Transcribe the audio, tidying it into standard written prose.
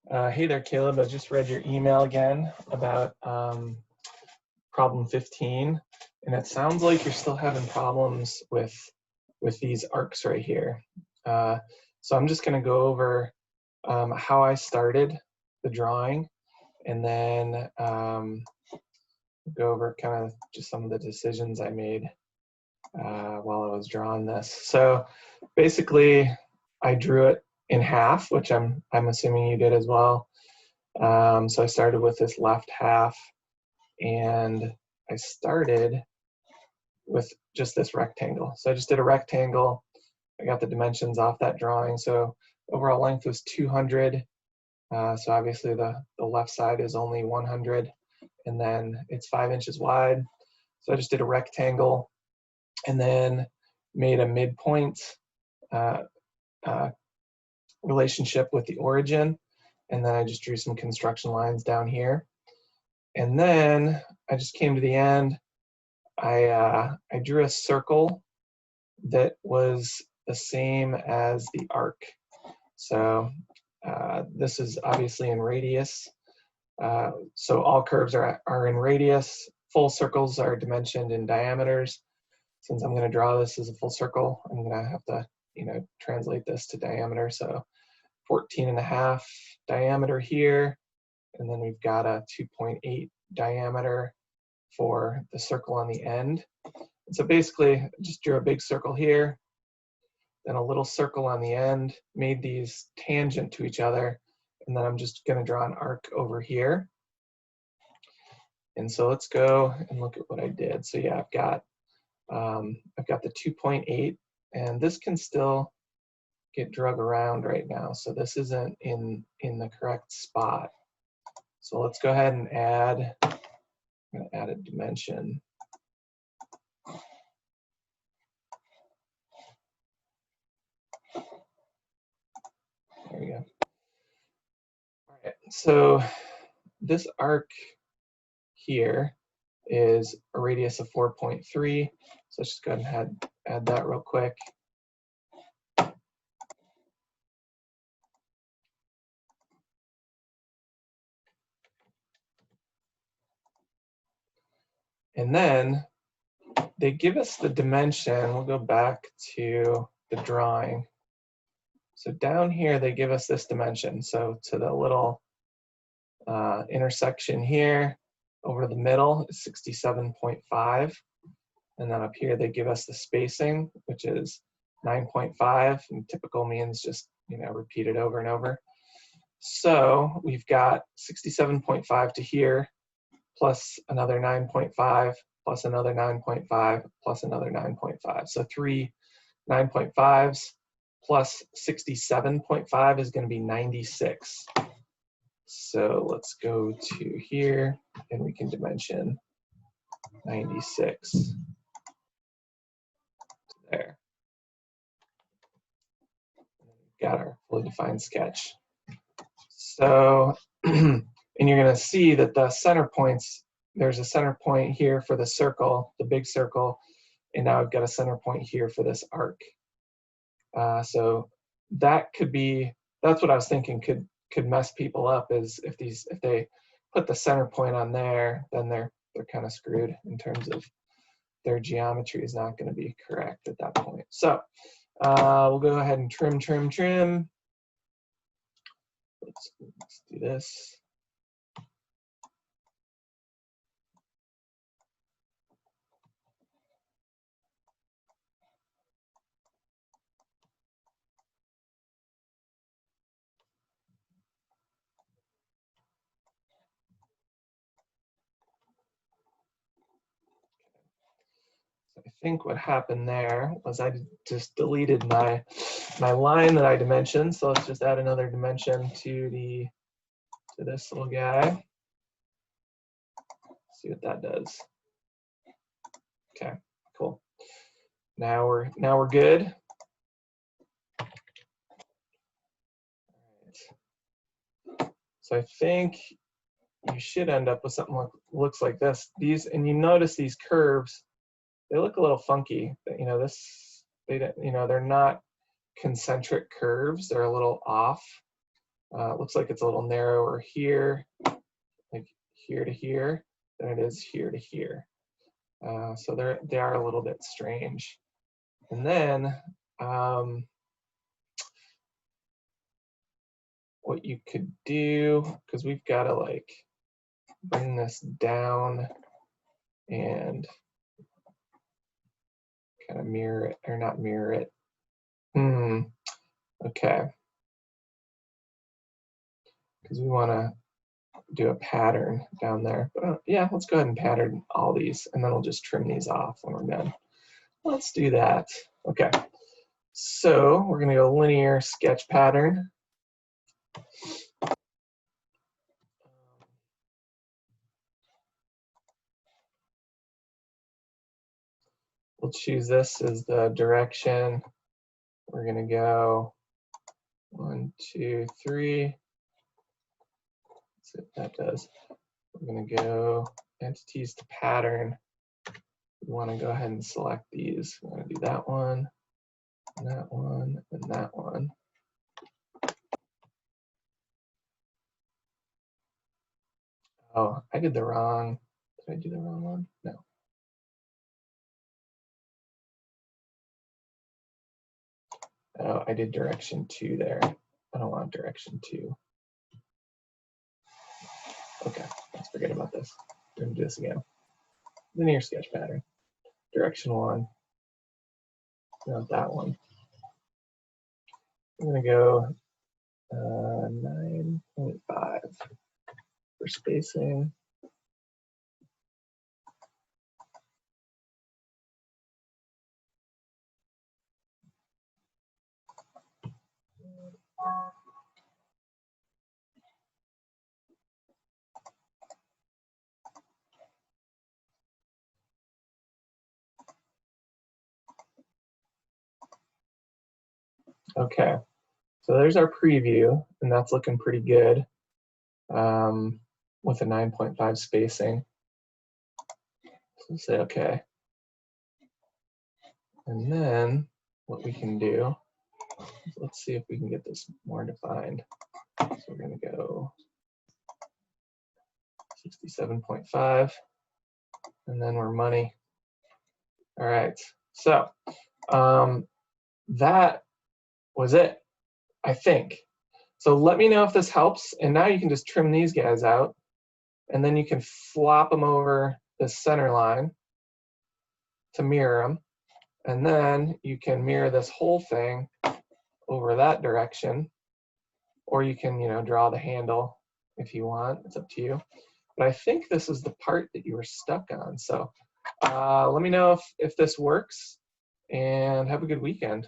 Hey there, Caleb. I just read your email again about problem 15, and it sounds like you're still having problems with these arcs right here. So I'm just going to go over how I started the drawing, and then go over kind of just some of the decisions I made while I was drawing this. So basically, I drew it in half, which I'm assuming you did as well. So I started with this left half, and I started with just this rectangle. So I just did a rectangle. I got the dimensions off that drawing. So overall length was 200. So obviously the left side is only 100, and then it's 5 inches wide. So I just did a rectangle and then made a midpoint relationship with the origin. And then I just drew some construction lines down here. And then I just came to the end. I drew a circle that was the same as the arc. So this is obviously in radius. So all curves are in radius. Full circles are dimensioned in diameters. Since I'm going to draw this as a full circle, I'm going to have to, translate this to diameter. So 14.5 diameter here, and then we've got a 2.8 diameter for the circle on the end. And so basically, I just drew a big circle here, then a little circle on the end, made these tangent to each other, and then I'm just going to draw an arc over here. And so let's go and look at what I did. So yeah, I've got the 2.8, and this can still get drug around right now. So this isn't in the correct spot. So let's go ahead and add. I'm going to add a dimension. There we go. All right. So this arc here is a radius of 4.3. So let's just go ahead and add that real quick. And then they give us the dimension. We'll go back to the drawing. So down here, they give us this dimension. So to the little intersection here, over the middle is 67.5. And then up here, they give us the spacing, which is 9.5. And typical means just, repeat it over and over. So we've got 67.5 to here, plus another 9.5, plus another 9.5, plus another 9.5. So 3 9.5s plus 67.5 is going to be 96. So let's go to here, and we can dimension 96. There. Got our fully defined sketch. So, and you're going to see that the center points, there's a center point here for the circle, the big circle, and now I've got a center point here for this arc. So that could be, that's what I was thinking could mess people up, is if they put the center point on there, then they're kind of screwed in terms of their geometry is not going to be correct at that point. So we'll go ahead and trim. Let's do this. I think what happened there was I just deleted my line that I dimensioned. So let's just add another dimension to this little guy. See what that does. Okay, cool. Now we're good. So I think you should end up with something that looks like this. And you notice these curves, they look a little funky. They're not concentric curves. They're a little off. It looks like it's a little narrower here, like here to here, than it is here to here. So they are a little bit strange. And then what you could do, because we've got to like bring this down and kind of mirror it, or not mirror it. Okay. Because we want to do a pattern down there. But yeah, let's go ahead and pattern all these, and then we'll just trim these off when we're done. Let's do that. Okay. So we're going to go linear sketch pattern. We'll choose this as the direction. We're going to go 1, 2, 3. Let's see what that does. We're going to go entities to pattern. We want to go ahead and select these. We're going to do that one, and that one, and that one. Oh, I did the wrong. Did I do the wrong one? No. Oh, I did direction 2 there. I don't want direction 2. Okay, let's forget about this. We're going to do this again. Linear sketch pattern. Direction 1. Not that one. I'm going to go 9.5 for spacing. Okay, so there's our preview, and that's looking pretty good with a 9.5 spacing. So we'll say okay. And then what we can do, let's see if we can get this more defined. So we're going to go 67.5, and then we're money. All right, so that was it, I think. So let me know if this helps, and now you can just trim these guys out, and then you can flop them over the center line to mirror them, and then you can mirror this whole thing over that direction, or you can, draw the handle if you want. It's up to you. But I think this is the part that you were stuck on. So let me know if this works, and have a good weekend.